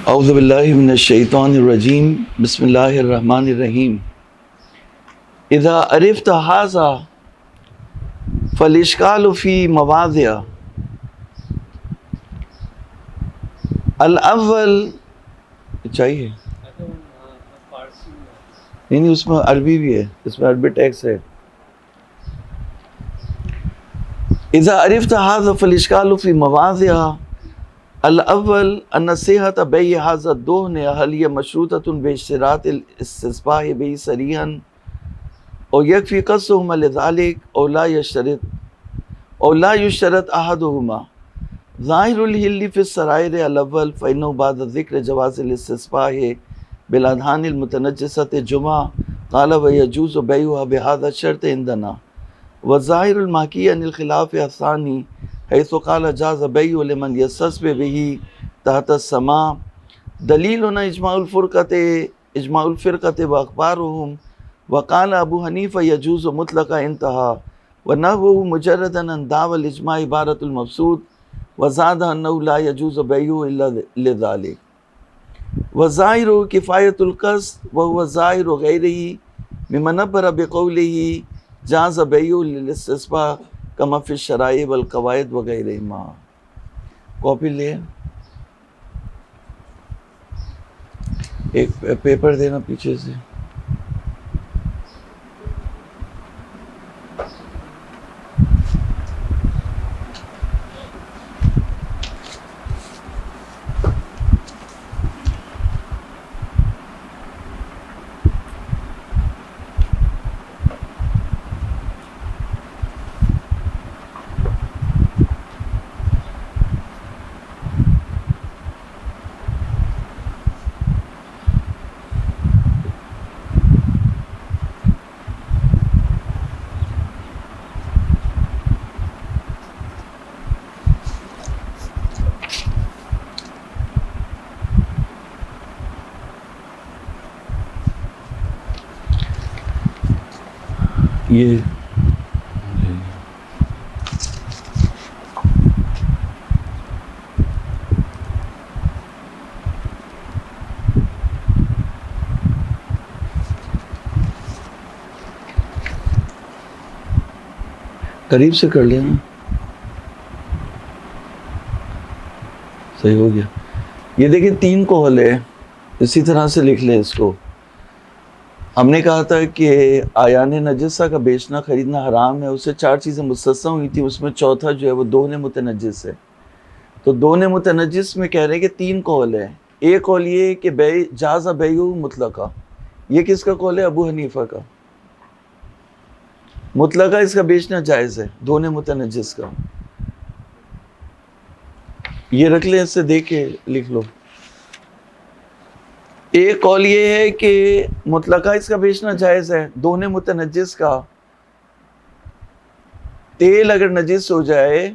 اعوذ باللہ من الشیطان الرجیم بسم اللہ الرحمن الرحیم اذا عرفت هذا فالاشکال فی مواضع الاول چاہیے نہیں اس میں عربی بھی ہے، اس میں عربی ٹیکس ہے. اذا عرفت هذا فالاشکال فی مواضع الاول ان صحة بيع هذا الدهن هل هي مشروطة باشتراط الاستصباح به صريحا او يكفي قصهما لذلك او لا يشترط احدهما. ظاهر الحل في السرائر الاول فانه بعد ذكر جواز الاستصباح بالادهان المتنجسة جمعة قال ويجوز بيعها بهذا الشرط عندنا. وظاهر المحكي عن الخلاف الثاني حيث قال جاز بيع لمن يستصبح به تحت السماء دليلنا اجماع الفرقة واخبارهم. وقال ابو حنيفة يجوز مطلقا انتهى ونحوه مجردا عن دعوى الاجماع عبارة المبسوط وزاد انه لا يجوز بيعه الا لذلك. وظاهر كفاية القصد وهو ظاهر غيره ممن عبر بقوله جاز بيع للاستصباح کما فی الشرائع والقواعد وغیرہما. کاپی لے، ایک پیپر دینا پیچھے سے. یہ قریب سے کر لینا، صحیح ہو گیا. یہ دیکھیں 3 قول ہے، اسی طرح سے لکھ لیں اس کو. ہم نے کہا تھا کہ آیان نجسہ کا بیچنا خریدنا حرام ہے، اس سے 4 چیزیں مستثنی ہوئی تھی، اس میں چوتھا جو ہے وہ دہن متنجس ہے. تو دہن متنجس میں کہہ رہے ہیں کہ 3 قول ہے. ایک قول یہ ہے کہ جاز بیع مطلقہ، یہ کس کا قول ہے؟ ابو حنیفہ کا. مطلقہ اس کا بیچنا جائز ہے دہن متنجس کا. یہ رکھ لیں، اس سے دیکھ کے لکھ لو. ایک قول یہ ہے کہ مطلقہ اس کا بیچنا جائز ہے دہن متنجس کا. تیل اگر نجس ہو جائے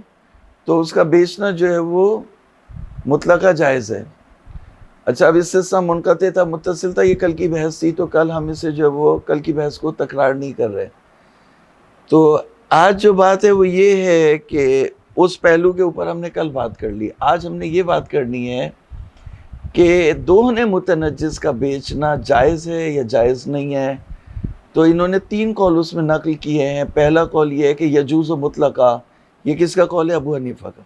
تو اس کا بیچنا جو ہے وہ مطلقہ جائز ہے. اچھا، اب اس سے منقطع تھا متصل تھا، یہ کل کی بحث تھی، تو کل ہم اسے جو ہے وہ کل کی بحث کو تکرار نہیں کر رہے. تو آج جو بات ہے وہ یہ ہے کہ اس پہلو کے اوپر ہم نے کل بات کر لی. آج ہم نے یہ بات کرنی ہے کہ دہن متنجس کا بیچنا جائز ہے یا جائز نہیں ہے. تو انہوں نے 3 قول اس میں نقل کیے ہیں. پہلا قول یہ ہے کہ یجوز مطلقہ، یہ کس کا قول ہے؟ ابو حنیفہ کا.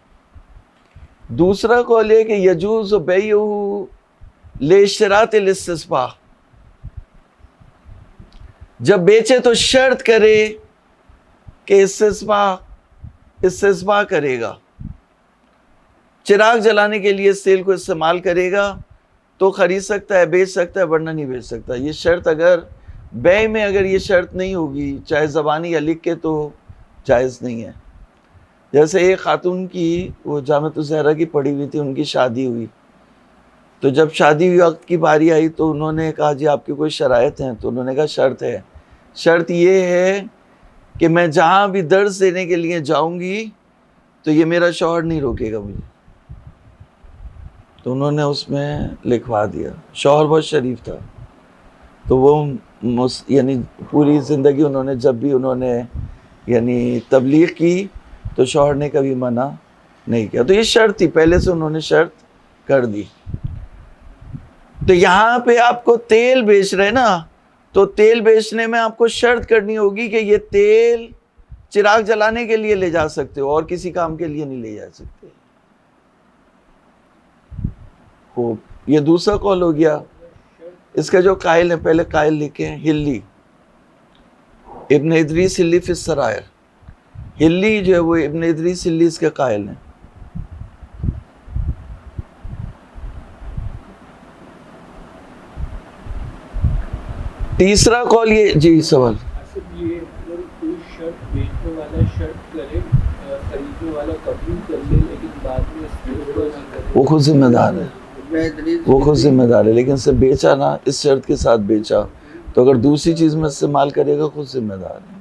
دوسرا قول ہے کہ یجوز بیعہ لاشتراط الاستصباح، جب بیچے تو شرط کرے کہ استصباح کرے گا، چراغ جلانے کے لیے اس تیل کو استعمال کرے گا تو خرید سکتا ہے، بیچ سکتا ہے، ورنہ نہیں بیچ سکتا. یہ شرط اگر بیع میں اگر یہ شرط نہیں ہوگی چاہے زبانی یا لکھ کے تو جائز نہیں ہے. جیسے ایک خاتون کی وہ جامعۃ الزہرا کی پڑھی ہوئی تھی، ان کی شادی ہوئی، تو جب شادی ہوئی وقت کی باری آئی تو انہوں نے کہا جی آپ کی کوئی شرائط ہیں؟ تو انہوں نے کہا شرط ہے. شرط یہ ہے کہ میں جہاں بھی درس دینے کے لیے جاؤں گی تو یہ میرا شوہر نہیں روکے گا مجھے. تو انہوں نے اس میں لکھوا دیا. شوہر بہت شریف تھا، تو وہ یعنی پوری زندگی انہوں نے جب بھی انہوں نے یعنی تبلیغ کی تو شوہر نے کبھی منع نہیں کیا. تو یہ شرط تھی، پہلے سے انہوں نے شرط کر دی. تو یہاں پہ آپ کو تیل بیچ رہے نا، تو تیل بیچنے میں آپ کو شرط کرنی ہوگی کہ یہ تیل چراغ جلانے کے لیے لے جا سکتے ہو اور کسی کام کے لیے نہیں لے جا سکتے. خوب، یہ دوسرا قول ہو گیا. اس کا جو قائل ہے، پہلے قائل لکھے ہیں ہلی، ابن ادریس ہلی فی السرائر. ہلی جو ہے وہ ابن ادریس ہلی اس کے قائل ہیں. تیسرا قول یہ، جی سوال. یہ اگر کوئی شرط بیچنے والا شرط کرے، خریدنے والا قبول کر لے لیکن بعد میں وہ خود ذمہ دار ہے، وہ خود ذمہ دار ہے. لیکن سے بیچا نا، اس شرط کے ساتھ بیچا، تو اگر دوسری چیز میں استعمال کرے گا خود ذمہ دار ہے.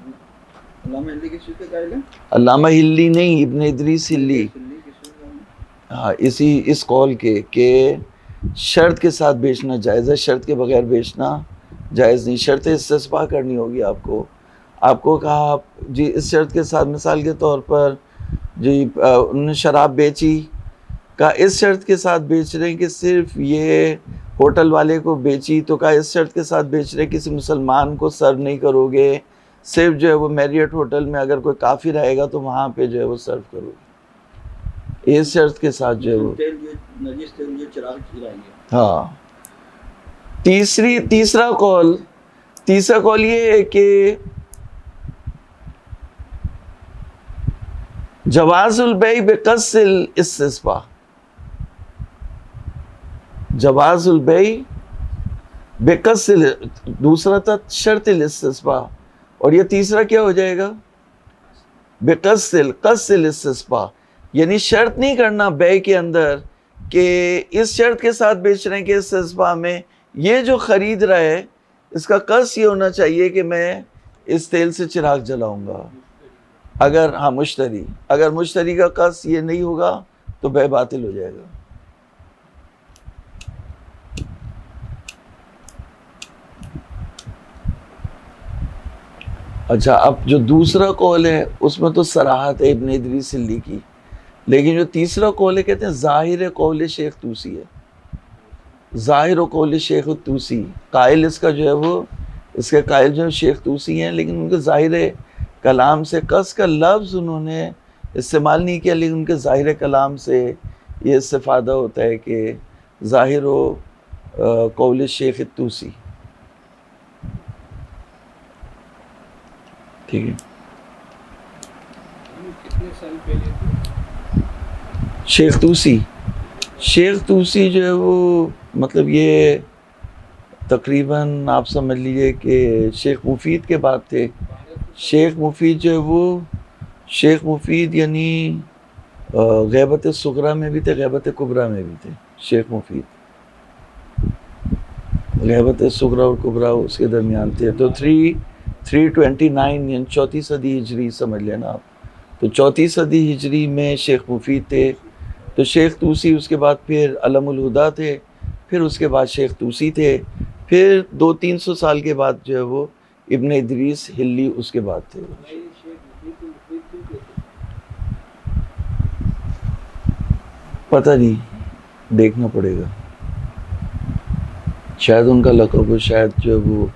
علامہ ہلی کس چیز کا قائل ہے؟ علامہ ہلی نہیں، ابن ادریس ہلی. ہاں، اس قول کے کہ شرط کے ساتھ بیچنا جائز ہے، شرط کے بغیر بیچنا جائز نہیں. شرط استثباء کرنی ہوگی آپ کو. آپ کو کہا جی اس شرط کے ساتھ، مثال کے طور پر جی انہوں نے شراب بیچی، کہا اس شرط کے ساتھ بیچ رہے ہیں کہ صرف یہ ہوٹل والے کو بیچی، تو کہا اس شرط کے ساتھ بیچ رہے ہیں کسی مسلمان کو سرو نہیں کرو گے، صرف جو ہے وہ میریٹ ہوٹل میں اگر کوئی کافر آئے گا تو وہاں پہ جو ہے وہ سرو کرو گے. اس شرط کے ساتھ جو ہے وہ نجس تیل جو چراغ جلائیں گے. ہاں. تیسرا قول یہ ہے کہ جواز البیع بقصد الاستثباء، جواز البیع بقصد، دوسرا تھا شرط الاستثباء، اور یہ تیسرا کیا ہو جائے گا؟ قصد الاستثباء. یعنی شرط نہیں کرنا بیع کے اندر کہ اس شرط کے ساتھ بیچ رہے ہیں کہ استثباء میں یہ جو خرید رہا ہے اس کا قصد یہ ہونا چاہیے کہ میں اس تیل سے چراغ جلاؤں گا. اگر ہاں مشتری کا قصد یہ نہیں ہوگا تو بیع باطل ہو جائے گا. اچھا، اب جو دوسرا قول ہے اس میں تو صراحت ہے ابن ادریس ہلی کی، لیکن جو تیسرا قول ہے کہتے ہیں ظاہر قول شیخ طوسی ہے. ظاہر قول شیخ طوسی، قائل اس کا جو ہے وہ، اس کے قائل جو ہے شیخ طوسی ہیں، لیکن ان کے ظاہر کلام سے قصد کا لفظ انہوں نے استعمال نہیں کیا، لیکن ان کے ظاہر کلام سے یہ استفادہ ہوتا ہے کہ ظاہر قول شیخ طوسی. ٹھیک ہے. کتنے سال پہلے شیخ طوسی جو ہے وہ مطلب یہ تقریباً آپ سمجھ لیجئے کہ شیخ مفید کے بعد تھے. شیخ مفید جو ہے وہ، شیخ مفید یعنی غیبت صغریٰ میں بھی تھے، غیبت کبریٰ میں بھی تھے. شیخ مفید غیبت صغریٰ اور کبریٰ اس کے درمیان تھے. تو 329 یعنی 4 صدی ہجری سمجھ لینا آپ. تو 4 صدی ہجری میں شیخ مفید تھے. تو شیخ طوسی اس کے بعد پھر علم الہدا تھے، پھر اس کے بعد شیخ طوسی تھے، پھر 200-300 سال کے بعد جو ہے وہ ابن ادریس ہلی اس کے بعد تھے. پتہ نہیں، دیکھنا پڑے گا. شاید ان کا لقب ہو، شاید جو ہے وہ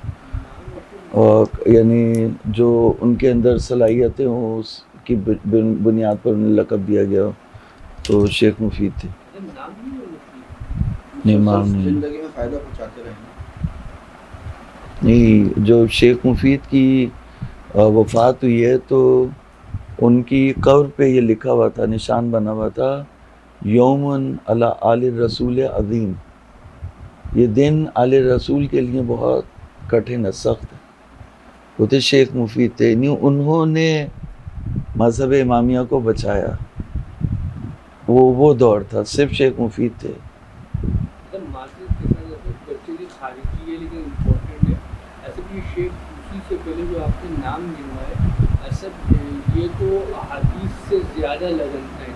یعنی جو ان کے اندر صلاحیتیں ہوں اس کی بنیاد پر انہیں لقب دیا گیا ہو. تو شیخ مفید تھے. زندگی میں فائدہ پہنچاتے رہے. نہیں، جو شیخ مفید کی وفات ہوئی ہے تو ان کی قبر پہ یہ لکھا ہوا تھا، نشان بنا ہوا تھا، یومن علی آل رسول عظیم. یہ دن آل رسول کے لیے بہت کٹھن ہے، سخت ہے. وہ تھے شیخ مفید تھے، انہوں نے مذہب امامیہ کو بچایا. وہ دور تھا، صرف شیخ مفید تھے. شیخ طوسی سے پہلے جو آپ نے نام لیا ہے، اصل یہ تو احادیث سے زیادہ لگن ہے.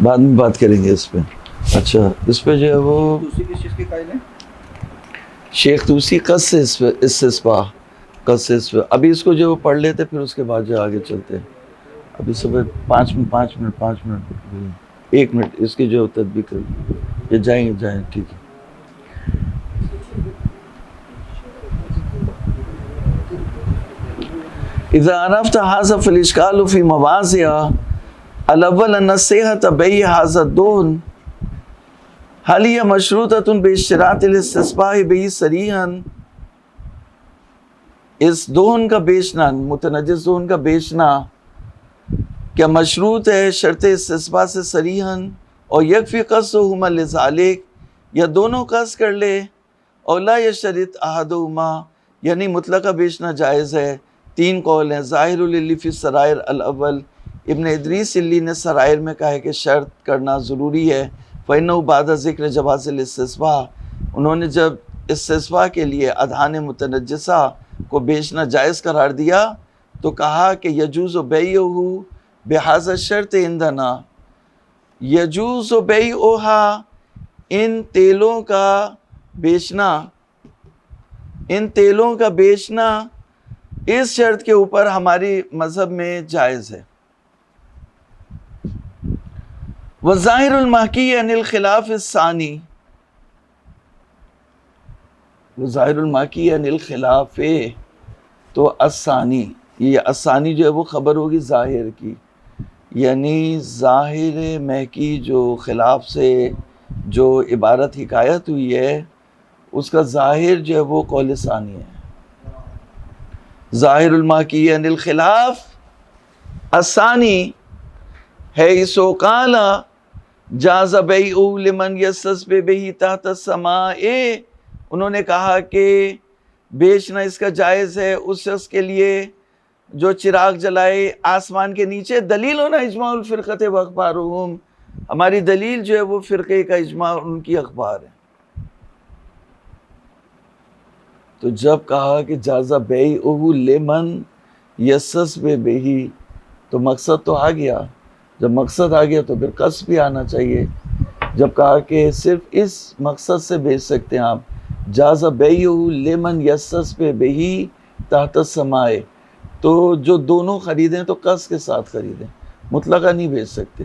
بعد میں بات کریں گے اس پہ. اچھا، اس پہ جو ہے وہ طوسی کس چیز کے قائل ہیں؟ شیخ طوسی قصد استثباء. ابھی اس کو جو وہ پڑھ لیتے پھر اس کے بعد جو آگے چلتے ہیں. ابھی صبح 5 منٹ 1 منٹ اس کی جو تدبیر کر یہ جائیں. ٹھیک ہے. اذا عرفت هذا فالاشکال فی مواضع الاول ان الصحۃ بیع هذا الدون هل هي مشروطۃ باشتراط الاستصباح به صریحا، اس دون کا بیچنا، متنجس دون کا بیچنا کیا مشروط ہے شرط استصباح سے صریحا، اور یکفی قصدہما لذالک، یا دونوں قصد کر لے، اور لا یشترط احدہما، یعنی مطلقہ بیچنا جائز ہے۔ تین قول ہیں۔ ظاہر اللی فی السرائر الاول، ابن ادریس علی نے سرائر میں کہا ہے کہ شرط کرنا ضروری ہے۔ فإنہ بعد ذکر جواز الاستصباح، انہوں نے جب استصباح کے لیے اذہان متنجسہ کو بیچنا جائز قرار دیا تو کہا کہ یجوز بیعہ بہذا الشرط عندنا، یجوز بیعہا، ان تیلوں کا بیچنا، ان تیلوں کا بیچنا اس شرط کے اوپر ہماری مذہب میں جائز ہے۔ وظاہر المحکی عن الخلاف الثانی، وظاہر المحکی عن الخلاف تو الثانی، یہ الثانی جو ہے وہ خبر ہوگی ظاہر کی، یعنی ظاہر محکی جو خلاف سے جو عبارت حکایت ہوئی ہے اس کا ظاہر جو ہے وہ قول ثانی ہے۔ ظاہر المحکی عن الخلاف الثانی حیث قال جاز بیعہ لمن یستسبح بہ تحت السماء، انہوں نے کہا کہ بیچنا اس کا جائز ہے اس شخص کے لیے جو چراغ جلائے آسمان کے نیچے۔ دلیل ہونا اجماع الفرقۃ و اخبارہم، ہماری دلیل جو ہے وہ فرقے کا اجماع اور ان کی اخبار ہے۔ تو جب کہا کہ جازہ بیعہ لمن یستسبح بہ، تو مقصد تو آ گیا، جب مقصد آ گیا تو پھر قصد بھی آنا چاہیے۔ جب کہا کہ صرف اس مقصد سے بیچ سکتے ہیں آپ، جازہ بیعہ لمن یستسبح بہ تحت السماء، تو جو دونوں خریدیں تو قصد کے ساتھ خریدیں، مطلقہ نہیں بیچ سکتے،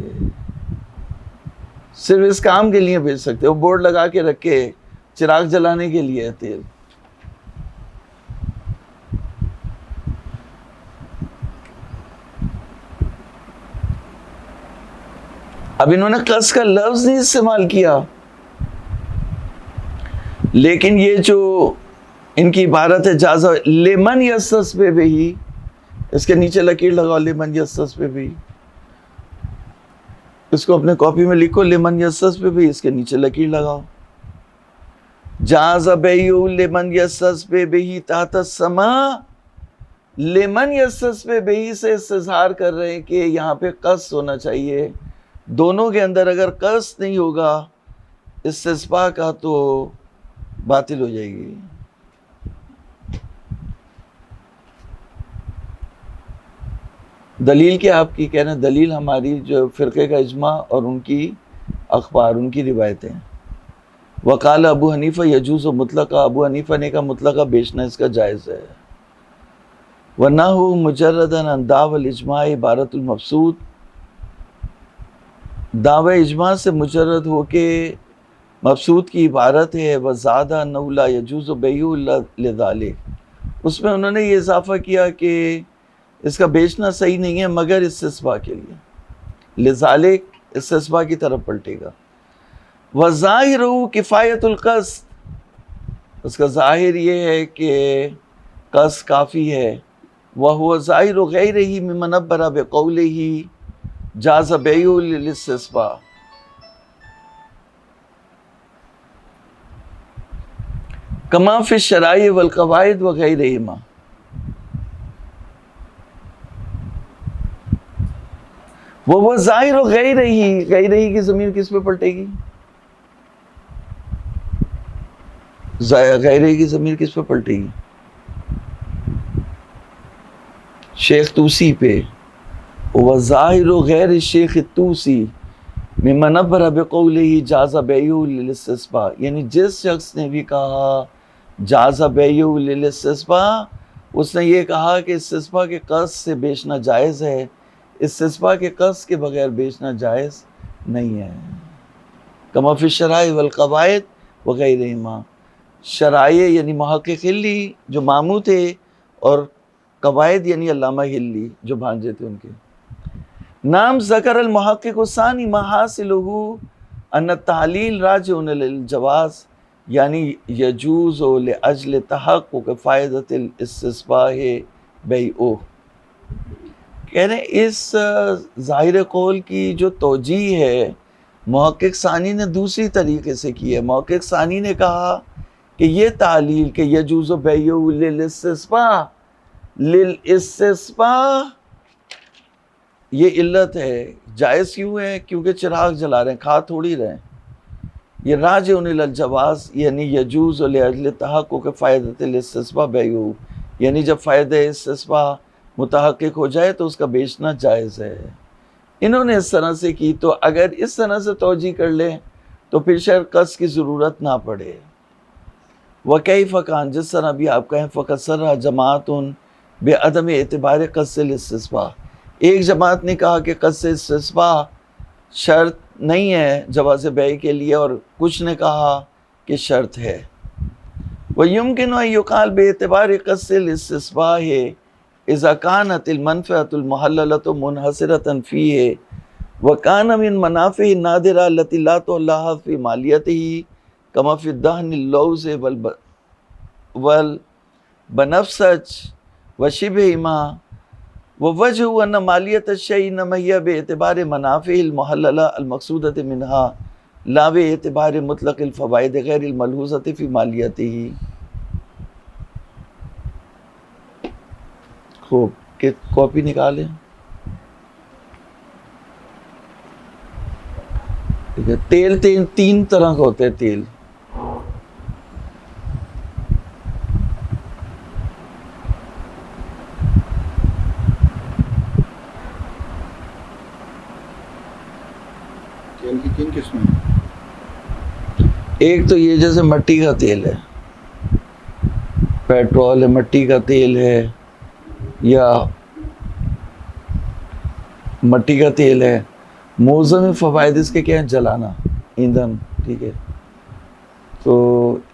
صرف اس کام کے لیے بیچ سکتے۔ وہ بورڈ لگا کے رکھے چراغ جلانے کے لیے تیل، اب انہوں نے قصد کا لفظ نہیں استعمال کیا، لیکن یہ جو ان کی عبارت ہے جازہ لمن یستسبح بہ، اس کے نیچے لکیر لگاؤ لمن یستسبح بہ، اس کو اپنے کاپی میں لکھو لمن یستسبح بہ، اس کے نیچے لکیر لگاؤ۔ جازہ بیعہ لمن یستسبح بہ تحت السماء، لمن یستسبح بہ سے استظہار کر رہے ہیں کہ یہاں پہ قصد ہونا چاہیے۔ دونوں کے اندر اگر قصد نہیں ہوگا استصباح کا تو باطل ہو جائے گی۔ دلیل کیا آپ کی کہنا؟ دلیل ہماری جو فرقے کا اجماع اور ان کی اخبار، ان کی روایتیں۔ وقال ابو حنیفہ یجوز مطلقہ، ابو حنیفہ نے کہا مطلقہ بیچنا اس کا جائز ہے۔ ونحو مجرداً عن دعوی الاجماع عبارت المبسوط، دعوی اجماع سے مجرد ہو کے مبسوط کی عبارت ہے۔ وزادہ انہ لا یجوز بیعہ الا لذالک، اس میں انہوں نے یہ اضافہ کیا کہ اس کا بیچنا صحیح نہیں ہے مگر استصباح کے لیے، لذالک استصباح کی طرف پلٹے گا۔ وظاہرہ کفایت القصد، اس کا ظاہر یہ ہے کہ قصد کافی ہے۔ وہو ظاہر غیرہ ممن عبر بقولہ جاز بیعہ للاستصباح، کما فی الشرائع والقواعد وغیرہما۔ وہ ظاہر غیرہ، غیرہ کی ضمیر کس پہ پلٹے گی؟ غیرہ کی ضمیر کس پہ پلٹے گی؟ شیخ توسی پہ۔ وظاہر غیر الشیخ الطوسی ممن عبر بقولہ جاز بیعہ للاستصباح، یعنی جس شخص نے بھی کہا جاز بیعہ للاستصباح، اس نے یہ کہا کہ استصباح کے قصد سے بیچنا جائز ہے، استصباح کے قصد کے بغیر بیچنا جائز نہیں ہے۔ کما فی الشرائع والقواعد وغیرہما، شرائع یعنی محقق علی جو ماموں تھے اور قواعد یعنی علامہ ہلی جو بھانجے تھے ان کے. نام ذکر المحقق الثانی محاصلہ ان التعلیل راجع للجواز یعنی یجوز لاجل تحقق فائدۃ الاستثباء بیعہ. کہہ رہے ہیں اس ظاہر قول کی جو توجیہ ہے محقق ثانی نے دوسری طریقے سے کی ہے. محقق ثانی نے کہا کہ یہ تعلیل کہ یجوز بیعہ للاستثباء یہ علت ہے. جائز کیوں ہے؟ کیونکہ چراغ جلا رہے ہیں، کھا تھوڑی رہے ہیں. یہ راجع للجواز یعنی یجوز لاجل تحقق فائدۃ الاستثباء بیعہ یعنی جب فائدہ استثباء متحقق ہو جائے تو اس کا بیچنا جائز ہے. انہوں نے اس طرح سے کی، تو اگر اس طرح سے توجیہ کر لیں تو پھر شاید قصد کی ضرورت نہ پڑے. وَكَيْفَ كَانَ جس طرح بھی آپ کہیں فقط سرہ جماعتٌ بعدم اعتبار قصد الاستثباء، ایک جماعت نے کہا کہ قصد استثباء شرط نہیں ہے جواز بیع کے لیے، اور کچھ نے کہا کہ شرط ہے. وَيُمْكِنُ أَن يُقَالَ بِاعْتِبَارِ قَصْدِ الِاسْتِصْبَاءِ إِذَا كَانَتِ الْمَنْفَعَةُ الْمُحَلَّلَةُ مُنْحَصِرَةً فِيهِ وَكَانَ مِنْ مَنَافِعِ النَّادِرَةِ الَّتِي لَا تُلاحظ فِي مَالِيَتِهِ كَمَا فِي الدَّهْنِ اللَّوْزِ وَالْبَنَفْسَجِ وَشِبْهِهِمَا وَوَجْهُ أَنَّ مَالِيَةَ الشَّيْءِ إِنَّمَا هِيَ بِاعْتِبَارِ مَنَافِعِ الْمُحَلَّلَةِ الْمَقْصُودَةِ مِنْهَا لَا بِاعْتِبَارِ مُطْلَقِ الْفَوَائِدِ غَيْرِ الْمَلْحُوظَةِ فِي مَالِيَتِهِ. خوب کہ کاپی نکالیں. تیل تین طرح کا ہوتا ہے. تیل تیل کی کن قسمیں؟ ایک تو یہ جیسے مٹی کا تیل ہے، پیٹرول ہے، مٹی کا تیل ہے یا مٹی کا تیل ہے. موزم فوائد اس کے کیا ہیں؟ جلانا، ایندھن. ٹھیک ہے، تو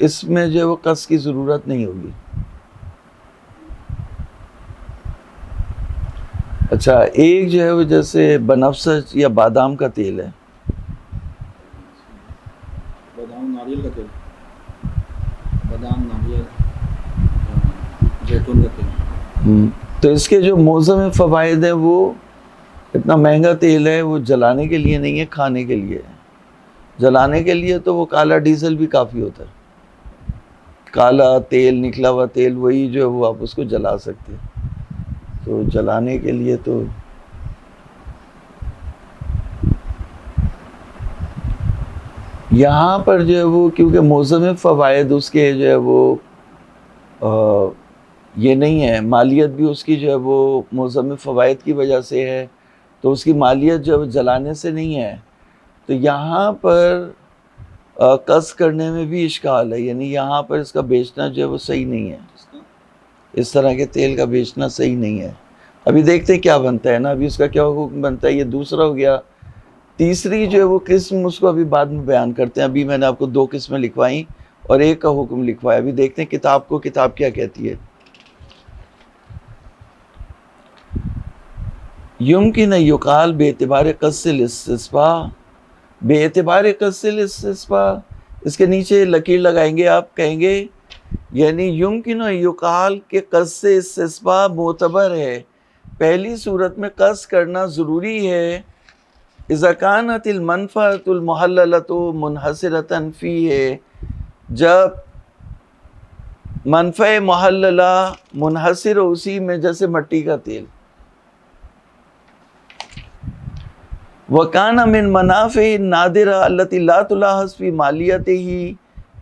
اس میں جو ہے وہ قصد کی ضرورت نہیں ہوگی. اچھا، ایک جو ہے وہ جیسے بنفسج یا بادام کا تیل ہے. بادام ناریل کا تیل، بادام ناریل زیتون کا تیل. تو اس کے جو موزم فوائد ہیں وہ اتنا مہنگا تیل ہے، وہ جلانے کے لیے نہیں ہے، کھانے کے لیے ہے. جلانے کے لیے تو وہ کالا ڈیزل بھی کافی ہوتا ہے. کالا تیل، نکلا ہوا تیل، وہی جو ہے وہ آپ اس کو جلا سکتے ہیں. تو جلانے کے لیے تو یہاں پر جو ہے وہ کیونکہ موزم فوائد اس کے جو ہے وہ یہ نہیں ہے، مالیت بھی اس کی جو ہے وہ موزم فوائد کی وجہ سے ہے، تو اس کی مالیت جو ہے جلانے سے نہیں ہے. تو یہاں پر قصد کرنے میں بھی اشکال ہے، یعنی یہاں پر اس کا بیچنا جو ہے وہ صحیح نہیں ہے. اس طرح کے تیل کا بیچنا صحیح نہیں ہے. ابھی دیکھتے ہیں کیا بنتا ہے نا، ابھی اس کا کیا حکم بنتا ہے. یہ دوسرا ہو گیا. تیسری جو ہے وہ قسم اس کو ابھی بعد میں بیان کرتے ہیں. ابھی میں نے آپ کو 2 قسمیں لکھوائیں اور ایک کا حکم لکھوایا. ابھی دیکھتے ہیں کتاب کو کتاب کیا کہتی ہے. یمکن یقال باعتبار قصد الاستثباء، بے اعتبار قصد الاستثباء، اس کے نیچے لکیر لگائیں گے آپ، کہیں گے یعنی یمکن یقال کہ قصد استثباء معتبر ہے، پہلی صورت میں قصد کرنا ضروری ہے. اذا كانت المنفعۃ المحللۃ منحصرۃ فیہ، جب منفع محللہ منحصر ہو اسی میں، جیسے مٹی کا تیل. وَكَانَ مِن مَنَافِعِ النَّادِرَةِ الَّتِي لَا تُلَاحَظ فِي مَالِيَتِهِ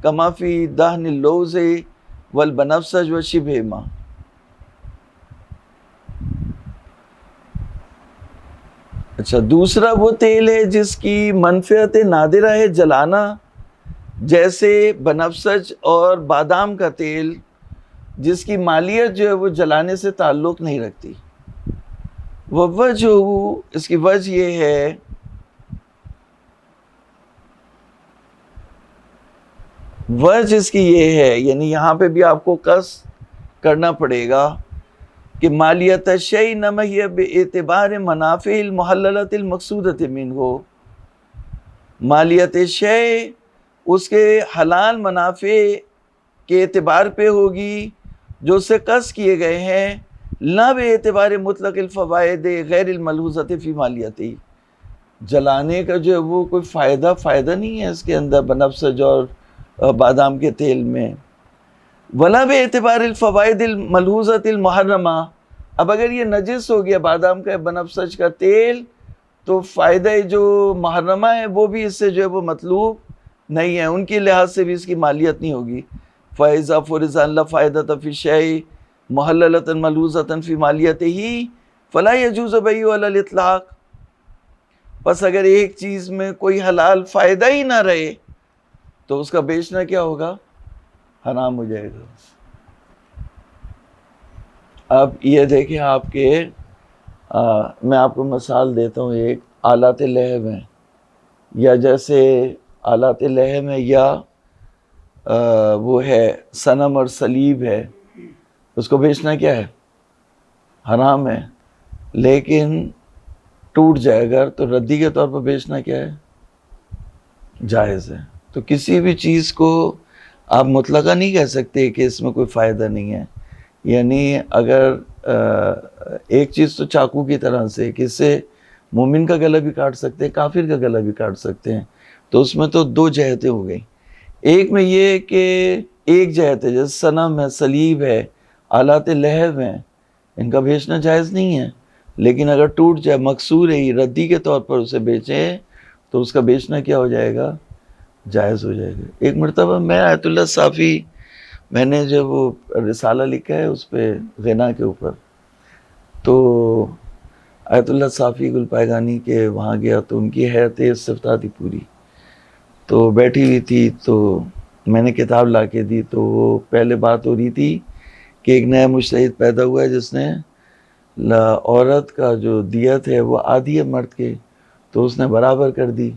كَمَا فِي دَهْنِ اللَّوْزِ وَالْبَنَفْسَجِ وَشِبْهِهِمَا. اچھا، دوسرا وہ تیل ہے جس کی منفعت نادرہ ہے جلانا، جیسے بنفسج اور بادام کا تیل، جس کی مالیت جو ہے وہ جلانے سے تعلق نہیں رکھتی. وجہ، اس کی وجہ یہ ہے وجہ اس کی یہ ہے، یعنی یہاں پہ بھی آپ کو قصد کرنا پڑے گا کہ مالیت الشیء انما ہی باعتبار منافع المحللۃ المقصودۃ منہ، مالیت شیء اس کے حلال منافع کے اعتبار پہ ہوگی جو اس سے قصد کیے گئے ہیں، لا بے اعتبار مطلق الفوائد غیر الملحوظۃ فی مالیتی، جلانے کا جو ہے وہ کوئی فائدہ نہیں ہے اس کے اندر بنفسج اور بادام کے تیل میں، ولا بے اعتبار الفوائد الملحوظۃ المحرمہ۔ اب اگر یہ نجس ہو گیا بادام کا بنفسج کا تیل تو فائدہ جو محرمہ ہے وہ بھی اس سے جو ہے وہ مطلوب نہیں ہے، ان کے لحاظ سے بھی اس کی مالیت نہیں ہوگی۔ فَإِذَا فُرِضَ أَنْ لَا فَائِدَةَ فِي الشَّيْءِ مُحَلَّلَةً مَلْحُوظَةً فِي مَالِيَتِهِ فَلَا يَجُوزُ بَيْعُهُ عَلَى الْإِطْلَاقِ، پس اگر ایک چیز میں کوئی حلال فائدہ ہی نہ رہے تو اس کا بیچنا کیا ہوگا؟ حرام ہو جائے گا۔ اب یہ دیکھیں آپ کے میں آپ کو مثال دیتا ہوں، ایک آلات لہو ہیں، یا جیسے آلات لہو ہیں یا وہ ہے صنم اور صلیب ہے، اس کو بیچنا کیا ہے؟ حرام ہے، لیکن ٹوٹ جائے اگر تو ردی کے طور پر بیچنا کیا ہے؟ جائز ہے۔ تو کسی بھی چیز کو آپ مطلقاً نہیں کہہ سکتے کہ اس میں کوئی فائدہ نہیں ہے، یعنی اگر ایک چیز تو چاقو کی طرح سے کہ اس سے مومن کا گلا بھی کاٹ سکتے ہیں، کافر کا گلا بھی کاٹ سکتے ہیں، تو اس میں تو دو جہتیں ہو گئیں۔ ایک میں یہ کہ ایک جہت ہے، جیسے صنم ہے، صلیب ہے، آلات لہو ہیں، ان کا بیچنا جائز نہیں ہے، لیکن اگر ٹوٹ جائے، مکسور ہے، یہ ردی کے طور پر اسے بیچیں تو اس کا بیچنا کیا ہو جائے گا؟ جائز ہو جائے گا۔ ایک مرتبہ میں آیت اللہ صافی، میں نے جو وہ رسالہ لکھا ہے اس پہ غنا کے اوپر، تو آیت اللہ صافی گلپائگانی کے وہاں گیا تو ان کی حیرت استفتاح تھی پوری، تو بیٹھی ہوئی تھی، تو میں نے کتاب لا کے دی، تو وہ پہلے بات ہو رہی تھی کہ ایک نیا مجتہد پیدا ہوا ہے جس نے عورت کا جو دیت ہے وہ آدھی ہے مرد کے، تو اس نے برابر کر دی،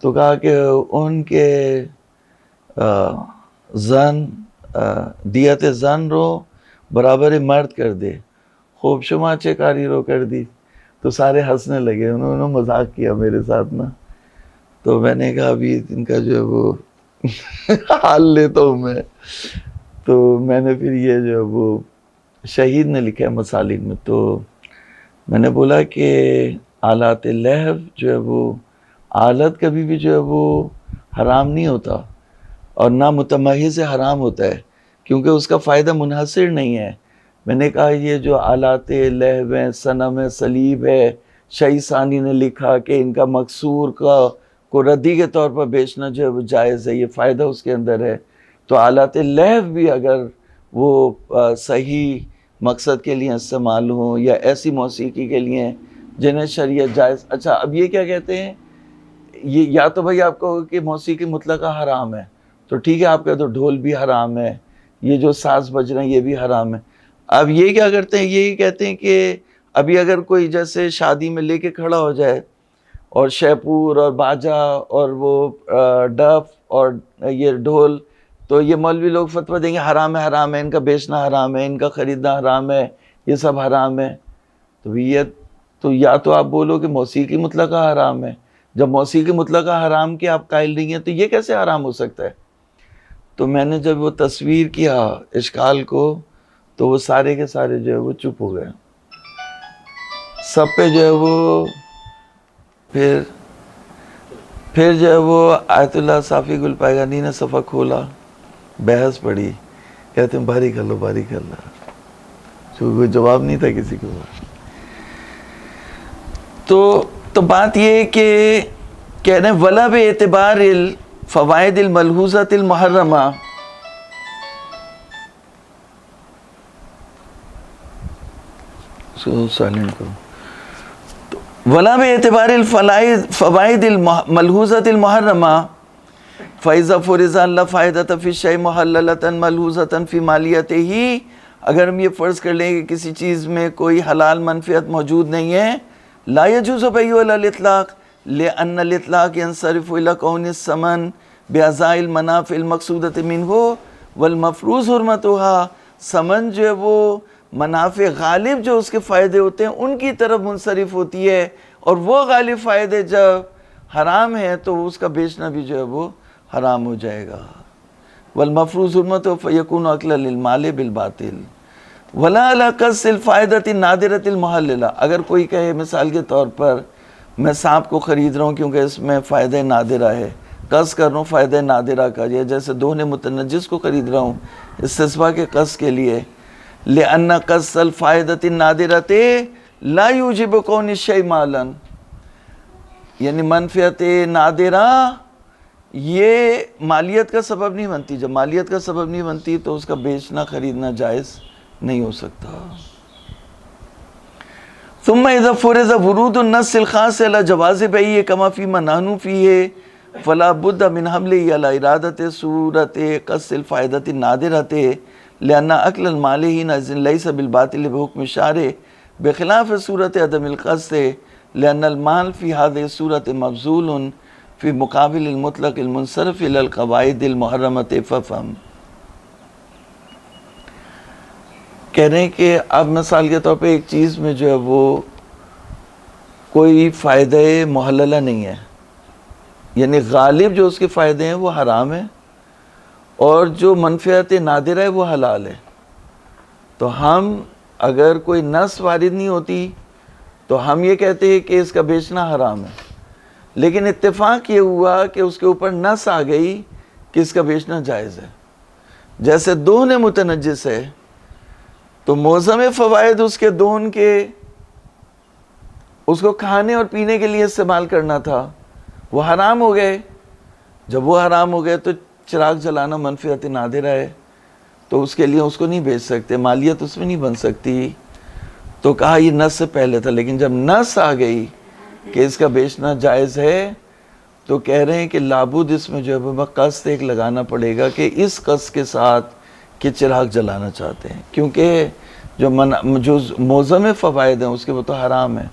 تو کہا کہ ان کے زن دیت زن رو برابر مرد کر دے، خوب شما چکاری رو کر دی، تو سارے ہنسنے لگے، انہوں نے مذاق کیا میرے ساتھ نا، تو میں نے کہا ابھی ان کا جو ہے وہ حال لیتا ہوں میں، تو میں نے پھر یہ جو ہے وہ شہید نے لکھا ہے مسالک میں، تو میں نے بولا کہ آلات لہو جو ہے وہ آلت کبھی بھی جو ہے وہ حرام نہیں ہوتا، اور نہ متمحض سے حرام ہوتا ہے، کیونکہ اس کا فائدہ منحصر نہیں ہے۔ میں نے کہا یہ جو آلات لہو ہیں، صنم ہے، صلیب ہے، شیخ ثانی نے لکھا کہ ان کا مکسور کو ردی کے طور پر بیچنا جو ہے وہ جائز ہے، یہ فائدہ اس کے اندر ہے، تو آلات لہو بھی اگر وہ صحیح مقصد کے لیے استعمال ہوں یا ایسی موسیقی کے لیے جنہیں شریعت جائز۔ اچھا اب یہ کیا کہتے ہیں، یہ یا تو بھائی آپ کہو کہ موسیقی مطلقہ حرام ہے، تو ٹھیک ہے آپ کہہ دو ڈھول بھی حرام ہے، یہ جو ساز بج رہے ہیں یہ بھی حرام ہے۔ اب یہ کیا کرتے ہیں، یہی کہتے ہیں کہ ابھی اگر کوئی جیسے شادی میں لے کے کھڑا ہو جائے اور شیپور اور باجا اور وہ ڈف اور یہ ڈھول، تو یہ مولوی لوگ فتویٰ دیں گے حرام ہے، حرام ہے، ان کا بیچنا حرام ہے، ان کا خریدنا حرام ہے، یہ سب حرام ہے۔ تو یہ تو یا تو آپ بولو کہ موسیقی مطلقہ حرام ہے، جب موسیقی مطلقہ حرام کے آپ قائل نہیں ہیں تو یہ کیسے حرام ہو سکتا ہے؟ تو میں نے جب وہ تصویر کیا اشکال کو، تو وہ سارے کے سارے جو ہے وہ چپ ہو گئے، سب پہ جو ہے وہ پھر جو ہے وہ آیت اللہ صافی گلپائگانی نے صفحہ کھولا، بحث پڑھی، کہتے ہیں باری کر لو باری کر لو، کوئی جواب نہیں تھا کسی کو۔ تو بات یہ کہ کہہ رہے ہیں ولا بے اعتبار الفوائد الملحوظۃ المحرمہ، سائلنٹ کرو، ولا بے اعتبار الفوائد الملحوظۃ المحرمہ فَإِذَا فُرِضَ أَنْ لَا فَائِدَةَ فِي الشَّيْءِ مُحَلَّلَةً مَلْحُوظَةً فِي مَالِيَتِهِ، اگر ہم یہ فرض کر لیں کہ کسی چیز میں کوئی حلال منفعت موجود نہیں ہے، لا يجوز بيعه على الإطلاق لأن الإطلاق ينصرف إلى كون الثمن بأعضاء المنافع المقصودة منه والمفروض حرمتها، ثمن جو ہے وہ منافع غالب جو اس کے فائدے ہوتے ہیں ان کی طرف منصرف ہوتی ہے، اور وہ غالب فائدے جب حرام ہیں تو اس کا بیچنا بھی جو ہے وہ حرام ہو جائے گا۔ والمفروض حرمت فیکون اکل للمال بالباطل ولا علی قصد الفائدۃ النادرۃ المحللہ۔ اگر کوئی کہے مثال کے طور پر میں سانپ کو خرید رہا ہوں کیونکہ اس میں فائدہ نادرہ ہے، قصد کر رہا ہوں فائدہ نادرہ کا، یا جیسے دہن متنجس کو خرید رہا ہوں استصباح کے قصد کے لیے، لأن قصد الفائدۃ النادرۃ لا یوجب کون الشیء مالا، یعنی منفعت نادرہ یہ مالیت کا سبب نہیں بنتی۔ جب مالیت کا سبب نہیں بنتی تو اس کا بیچنا خریدنا جائز نہیں ہو سکتا۔ ثم اذا فرض ورود النص الخاص على جواز بيعه كما فيما نحن فيه فلا بد من حمله على ارادة صورة قصد الفائدة النادرة لأن أكل المال حينئذ ليس بالباطل بحكم الشارع بخلاف صورة عدم القصد لأن المال في هذه الصورة مبذول في مقابل المطلق المنصرف إلى القواعد المحرمة ففهم۔ کہہ رہے ہیں کہ اب مثال کے طور پہ ایک چیز میں جو ہے وہ کوئی فائدہ محللہ نہیں ہے، یعنی غالب جو اس کے فائدے ہیں وہ حرام ہیں، اور جو منفعت نادرہ ہے وہ حلال ہے۔ تو ہم اگر کوئی نص وارد نہیں ہوتی تو ہم یہ کہتے ہیں کہ اس کا بیچنا حرام ہے، لیکن اتفاق یہ ہوا کہ اس کے اوپر نص آ گئی کہ اس کا بیچنا جائز ہے۔ جیسے دہن متنجس ہے تو موسم فوائد اس کے دہن کے اس کو کھانے اور پینے کے لیے استعمال کرنا تھا، وہ حرام ہو گئے۔ جب وہ حرام ہو گئے تو چراغ جلانا منفعت نادرہ ہے، تو اس کے لیے اس کو نہیں بیچ سکتے، مالیت اس میں نہیں بن سکتی۔ تو کہا یہ نص سے پہلے تھا، لیکن جب نص آ گئی کہ اس کا بیچنا جائز ہے تو کہہ رہے ہیں کہ لابد اس میں جو ہے وہ قصد ایک لگانا پڑے گا کہ اس قصد کے ساتھ کہ چراغ جلانا چاہتے ہیں، کیونکہ جو موزم فوائد ہیں اس کے وہ تو حرام ہیں،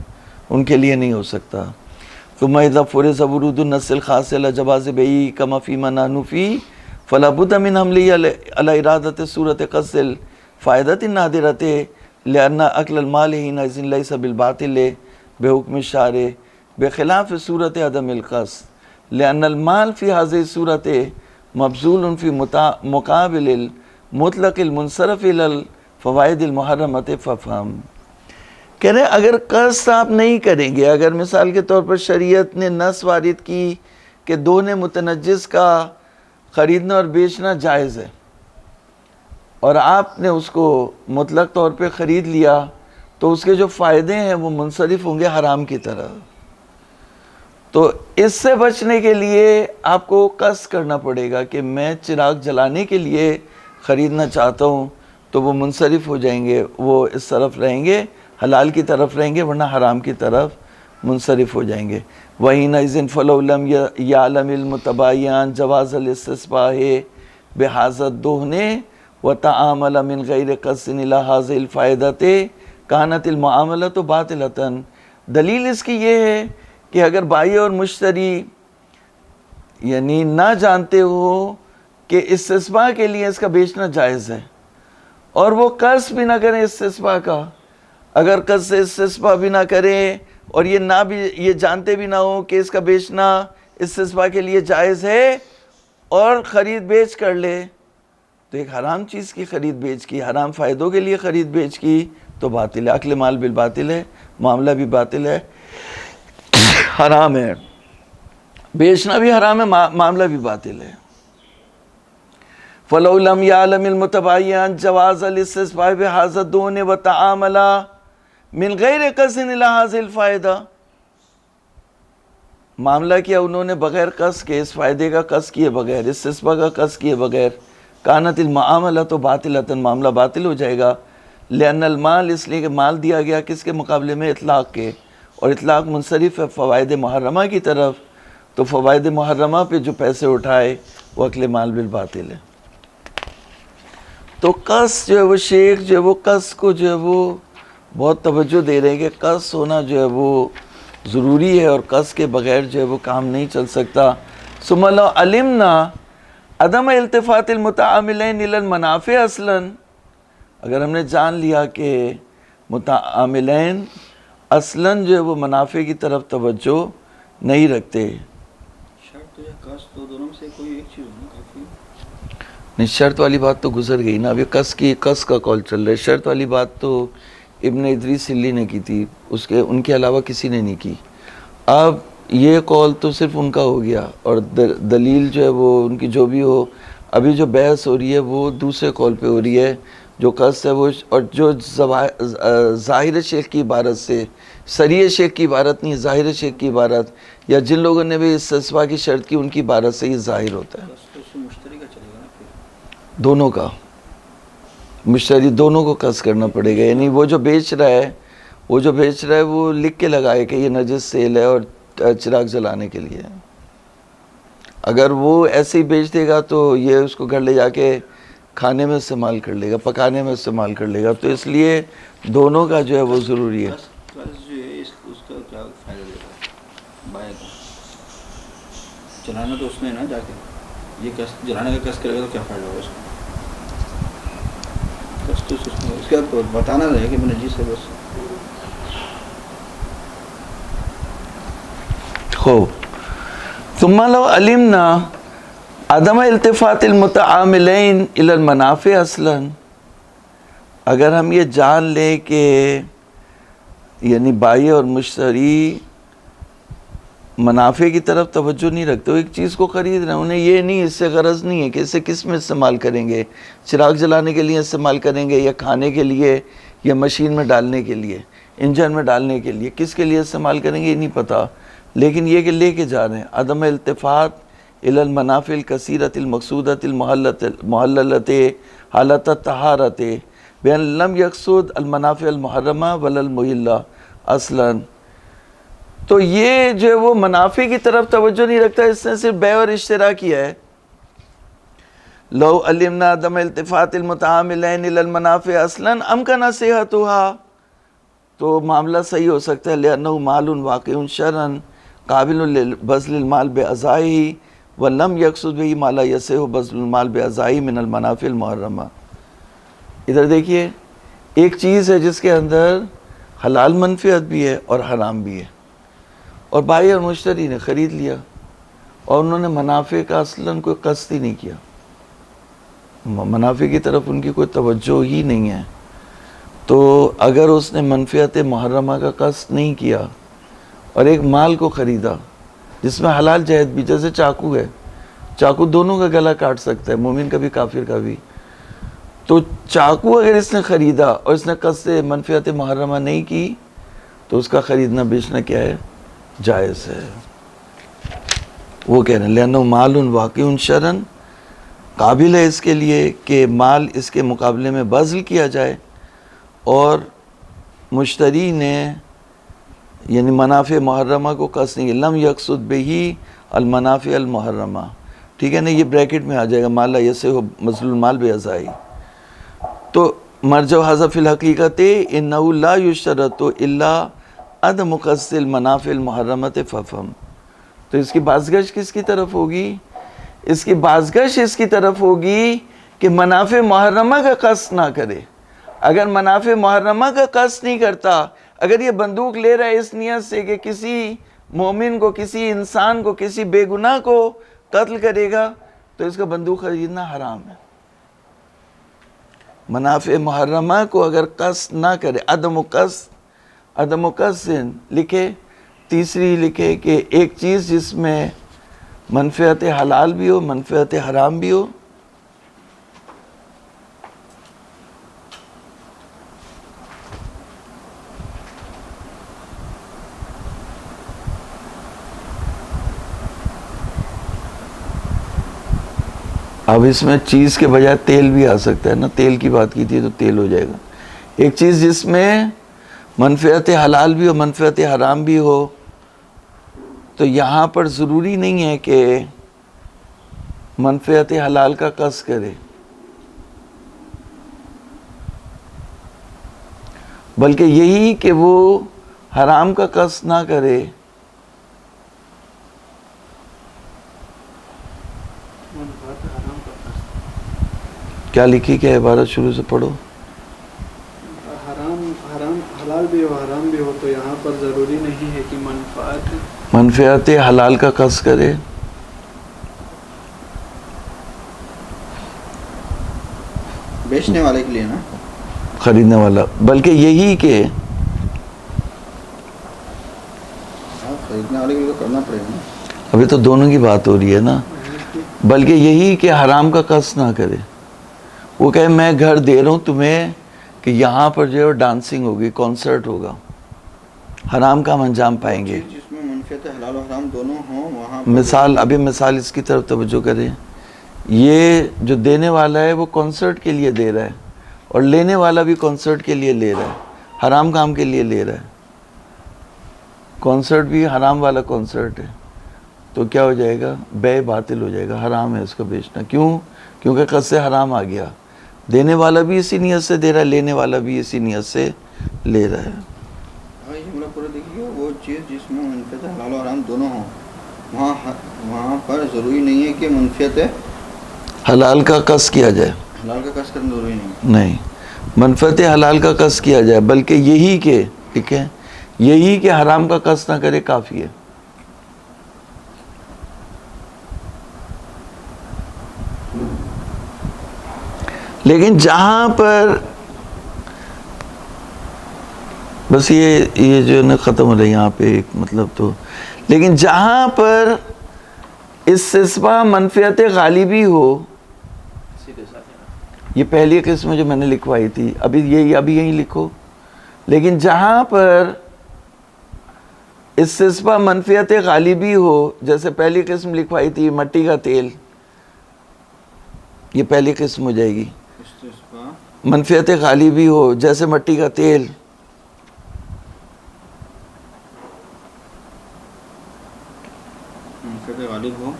ان کے لیے نہیں ہو سکتا۔ ثم اذا فرض ورود النص الخاص على جواز بيعه كما فيما نحن فيه فلا بد من حمله على إرادة صورة قصد الفائدة النادرة لأن أكل المال حينئذ ليس بالباطل بحكم الشارع بخلاف صورة عدم القصد لأن المال في هذه الصورة مبذول في مقابل المطلق المنصرف إلى الفوائد المحرمة ففهم۔ کہہ رہے ہیں اگر قصد آپ نہیں کریں گے، اگر مثال کے طور پر شریعت نے نص وارد کی کہ دہن متنجس کا خریدنا اور بیچنا جائز ہے، اور آپ نے اس کو مطلق طور پہ خرید لیا، تو اس کے جو فائدے ہیں وہ منصرف ہوں گے حرام کی طرف۔ تو اس سے بچنے کے لیے آپ کو قصد کرنا پڑے گا کہ میں چراغ جلانے کے لیے خریدنا چاہتا ہوں، تو وہ منصرف ہو جائیں گے، وہ اس طرف رہیں گے، حلال کی طرف رہیں گے، ورنہ حرام کی طرف منصرف ہو جائیں گے۔ وَحِينَئِذٍ فَلَوْ لَمْ يَعْلَمِ الْمُتَبَايِعَانِ جَوَازَ الِاسْتِصْبَاحِ بِهَذَا الدُّهْنِ وَتَعَامَلَ مِنْ غَيْرِ قَصْدٍ إِلَى هَذِهِ الْفَائِدَةِ كَانَتِ الْمُعَامَلَةُ بَاطِلَةً۔ دلیل اس کی یہ ہے کہ اگر بائع اور مشتری یعنی نہ جانتے ہو کہ استصباح کے لیے اس کا بیچنا جائز ہے، اور وہ قصد بھی نہ کریں استصباح کا، اگر قصد استصباح بھی نہ کریں اور یہ جانتے بھی نہ ہو کہ اس کا بیچنا استصباح کے لیے جائز ہے، اور خرید بیچ کر لے، تو ایک حرام چیز کی خرید بیچ کی، حرام فائدوں کے لیے خرید بیچ کی، تو باطل ہے، اکل مال بالباطل ہے، معاملہ بھی باطل ہے، حرام ہے، بیچنا بھی حرام ہے، معاملہ بھی باطل ہے۔ فَلَوْ لَمْ يَعْلَمِ الْمُتَبَايِعَانِ جَوَازَ الِاسْتِصْبَاحِ بِهَذَا الدُّهْنِ وَتَعَامَلَ مِنْ غَيْرِ قَصْدٍ إِلَى هَذِهِ الْفَائِدَةِ، معاملہ کیا انہوں نے بغیر قصد کے، اس فائدے کا قصد کیے بغیر، استصباح کا قصد کیے بغیر، كانت المعاملۃ باطلۃ، معاملہ باطل ہو جائے گا۔ لأن المال، اس لیے کہ مال دیا گیا کس کے مقابلے میں؟ اطلاق کے، اور اطلاق منصرف ہے فوائد محرمہ کی طرف، تو فوائد محرمہ پہ جو پیسے اٹھائے وہ اکل مال بالباطل ہے۔ تو قصد جو ہے وہ شیخ جو ہے وہ قصد کو جو ہے وہ بہت توجہ دے رہے ہیں کہ قصد ہونا جو ہے وہ ضروری ہے، اور قصد کے بغیر جو ہے وہ کام نہیں چل سکتا۔ ثم لو علمنا عدم التفات المتعاملین الی المنافع اصلا، اگر ہم نے جان لیا کہ متعاملین اصلاً جو ہے وہ منافع کی طرف توجہ نہیں رکھتے. شرط یا قصد تو دونوں میں سے کوئی ایک چیز ہونا کافی. نہیں، شرط والی بات تو گزر گئی نا. ابھی قص کا کال چل رہا ہے. شرط والی بات تو ابن ادریس سلی نے کی تھی، ان کے علاوہ کسی نے نہیں کی. اب یہ کال تو صرف ان کا ہو گیا، اور دلیل جو ہے وہ ان کی جو بھی ہو. ابھی جو بحث ہو رہی ہے وہ دوسرے کال پہ ہو رہی ہے، جو قص ہے وہ، اور جو ظاہر شیخ کی عبارت سے، صریح شیخ کی عبارت نہیں، ظاہر شیخ کی عبارت، یا جن لوگوں نے بھی استثناء کی شرط کی ان کی عبارت سے یہ ظاہر ہوتا ہے. قصد تو اس میں مشتری کا چلے گا نا پھر. دونوں کا مشتری، دونوں کو قص کرنا پڑے گا. یعنی وہ جو بیچ رہا ہے وہ لکھ کے لگائے کہ یہ نجس سیل ہے اور چراغ جلانے کے لیے. اگر وہ ایسے ہی بیچ دے گا تو یہ اس کو گھر لے جا کے کھانے میں استعمال کر لے گا، پکانے میں استعمال کر لے گا. تو اس لیے دونوں کا جو ہے وہ ضروری ہے. قصد جو ہے اس کا کیا فائدہ دیتا ہے بائے کا؟ چلانا تو اس نے نا جا کے، یہ قصد جلانے کا قصد کرے گا تو کیا فائدہ ہوگا اس کو؟ قصد تو اس کا بتانا رہے کہ میں نے جی سے بس. خوب. ثم لو علمنا عدم التفات المتعاملین الی المنافع اصلا، اگر ہم یہ جان لیں کہ یعنی بائی اور مشتری منافع کی طرف توجہ نہیں رکھتے، وہ ایک چیز کو خرید رہے ہیں، انہیں یہ نہیں، اس سے غرض نہیں ہے کہ اسے کس میں استعمال کریں گے، چراغ جلانے کے لیے استعمال کریں گے، یا کھانے کے لیے، یا مشین میں ڈالنے کے لیے، انجن میں ڈالنے کے لیے، کس کے لیے استعمال کریں گے یہ نہیں پتہ. لیکن یہ کہ لے کے جا رہے ہیں. عدم التفات الی المنافع الکثیرۃ المقصودۃ المحللۃ حالۃ الطہارۃ بأن لم یقصد المنافع المحرمہ ولا المحلہ اصلا. تو یہ جو ہے وہ منافع کی طرف توجہ نہیں رکھتا، اس نے صرف بیع اور اشترا کیا ہے. لو علمنا عدم التفات المتعاملین الی المنافع اصلا امکن صحتها، تو معاملہ صحیح ہو سکتا ہے. لأنه مال واقع شرعا قابل لبذل المال بأعضائه ولم یقصد به ما لا یصح بذل المال بأعضائه من المنافع المحرمہ. ادھر دیکھیے، ایک چیز ہے جس کے اندر حلال منفعت بھی ہے اور حرام بھی ہے، اور بائی اور مشتری نے خرید لیا اور انہوں نے منافع کا اصلاً کوئی قصد ہی نہیں کیا، منافع کی طرف ان کی کوئی توجہ ہی نہیں ہے. تو اگر اس نے منفعت محرمہ کا قصد نہیں کیا اور ایک مال کو خریدا جس میں حلال جہد بھی، جیسے چاقو ہے، چاقو دونوں کا گلا کاٹ سکتا ہے، مومن کا بھی کافر کا بھی. تو چاقو اگر اس نے خریدا اور اس نے قصد منفعت محرمہ نہیں کی تو اس کا خریدنا بیچنا کیا ہے؟ جائز ہے. وہ کہہ رہے ہیں لأنه مال واقع شرعا، قابل ہے اس کے لیے کہ مال اس کے مقابلے میں بذل کیا جائے، اور مشتری نے یعنی منافع محرمہ کو قصد نہیں، لم یقصد بہ المنافع المحرمہ. ٹھیک ہے نا، یہ بریکٹ میں آ جائے گا ما لا یصح بذل المال بأعضائه. تو مرجع ھذا فی الحقیقت انہ لا یشترط الا عدم قصد المنافع المحرمۃ ففهم. تو اس کی بازگشت کس کی طرف ہوگی؟ اس کی بازگشت اس کی طرف ہوگی کہ منافع محرمہ کا قصد نہ کرے. اگر منافع محرمہ کا قصد نہیں کرتا، اگر یہ بندوق لے رہا ہے اس نیت سے کہ کسی مومن کو، کسی انسان کو، کسی بے گناہ کو قتل کرے گا، تو اس کا بندوق خریدنا حرام ہے. منافع محرمہ کو اگر قصد نہ کرے، عدم قصد لکھے، تیسری لکھے کہ ایک چیز جس میں منفعت حلال بھی ہو، منفعت حرام بھی ہو. اب اس میں چیز کے بجائے تیل بھی آ سکتا ہے نا، تیل کی بات کی تھی تو تیل ہو جائے گا. ایک چیز جس میں منفعت حلال بھی ہو، منفعت حرام بھی ہو، تو یہاں پر ضروری نہیں ہے کہ منفعت حلال کا قصد کرے، بلکہ یہی کہ وہ حرام کا قصد نہ کرے. کیا لکھی، کیا عبارت شروع سے پڑھو. بھی ہو حرام بھی ہو تو یہاں پر ضروری نہیں ہے کہ منفعت حلال کا قصد کرے. بیچنے والے کے لیے نا, خریدنے والا, بلکہ یہی کہ خریدنے والے کے لیے تو کرنا پڑے گا نا. ابھی تو دونوں کی بات ہو رہی ہے نا, بلکہ یہی کہ حرام کا قصد نہ کرے. وہ کہے میں گھر دے رہا ہوں تمہیں کہ یہاں پر جو ہے ڈانسنگ ہوگی, کانسرٹ ہوگا, حرام کا ہم انجام پائیں گے. جس میں منفعت حلال و حرام دونوں ہوں وہاں مثال, ابھی مثال اس کی طرف توجہ کریں. یہ جو دینے والا ہے وہ کانسرٹ کے لیے دے رہا ہے, اور لینے والا بھی کانسرٹ کے لیے لے رہا ہے, حرام کام کے لیے لے رہا ہے. کانسرٹ بھی حرام والا کانسرٹ ہے, تو کیا ہو جائے گا؟ بے باطل ہو جائے گا, حرام ہے اس کا بیچنا. کیوں؟ کیونکہ قصد سے حرام آ گیا. دینے والا بھی اسی نیت سے دے رہا ہے, لینے والا بھی اسی نیت سے لے رہا ہے. ہاں یہ جملہ پورا دیکھیے, وہ چیز جس میں منفعت حلال و حرام دونوں ہوں وہاں پر ضروری نہیں ہے کہ منفعت حلال کا قصد کیا جائے. حلال کا قصد کرنا ضروری نہیں. نہیں, منفعت حلال کا قصد کیا جائے, بلکہ یہی کہ, ٹھیک ہے, یہی کہ حرام کا قصد نہ کرے کافی ہے. لیکن جہاں پر بس یہ جو ہے نا ختم ہو رہا ہے یہاں پہ ایک مطلب تو, لیکن جہاں پر استصبا منفعت غالبی ہو, یہ پہلی قسم جو میں نے لکھوائی تھی, ابھی یہی لکھو. لیکن جہاں پر استصبا منفعت غالبی ہو, جیسے پہلی قسم لکھوائی تھی مٹی کا تیل, یہ پہلی قسم ہو جائے گی. منفعت غالبی ہو جیسے مٹی کا تیل, منفعت غالب ہو,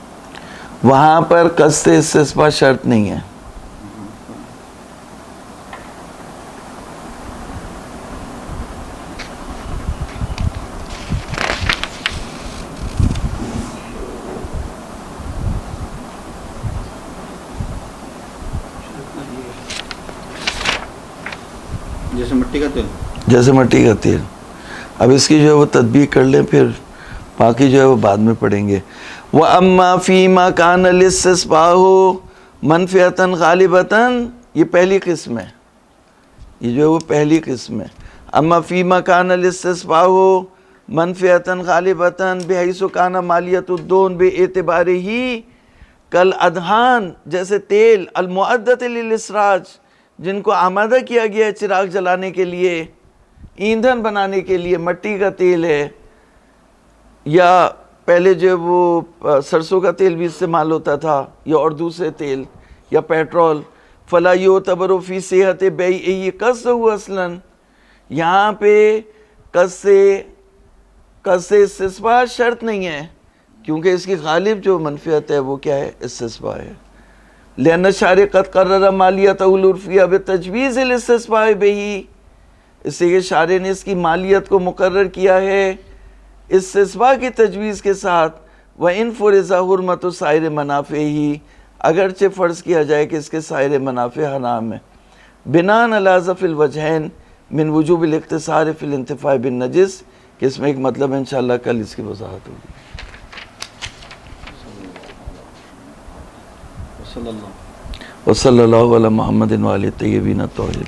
وہاں پر قصد استصبا شرط نہیں ہے. جیسے مٹی کا تیل. جیسے مٹی کا تیل. اب اس کی جو ہے وہ تطبیق کر لیں, پھر باقی جو ہے وہ بعد میں پڑھیں گے. وَأَمَّا فِي مَا كَانَ الِاسْتِصْبَاحُ مَنْفِعَةً غَالِبَةً, یہ پہلی قسم ہے, یہ جو ہے وہ پہلی قسم ہے. اما فی ما کان الاستصباح منفعة غالبة بحیث کان مالیت الدون باعتبارہ کالادہان, جیسے تیل المعدت للاسراج, جن کو آمادہ کیا گیا ہے چراغ جلانے کے لیے, ایندھن بنانے کے لیے. مٹی کا تیل ہے, یا پہلے جو وہ سرسوں کا تیل بھی استعمال ہوتا تھا, یا اور دوسرے تیل, یا پیٹرول. فلا یعتبر فی صحت بیعہ قصدہ اصلا, یہاں پہ قصد استصباح شرط نہیں ہے, کیونکہ اس کی غالب جو منفعت ہے وہ کیا ہے؟ استصباح ہے. لأن الشارع قد قرر مالیتہ العرفیہ بتجویز الاستصباح بہ, اس سے کہ شارع نے اس کی مالیت کو مقرر کیا ہے استصباح کی تجویز کے ساتھ. وَإِن فُرِضَ حُرْمَةُ سائر منافعہ, اگرچہ فرض کیا جائے کہ اس کے سائر منافع حرام ہے. بناء علی ضعف الوجہین من وجوب الاقتصار فی الانتفاع بالنجس, کہ اس میں ایک مطلب ہے, انشاءاللہ کل اس کی وضاحت ہوگی. وصلی اللہ علی محمد وآلہ الطیبین الطاہرین.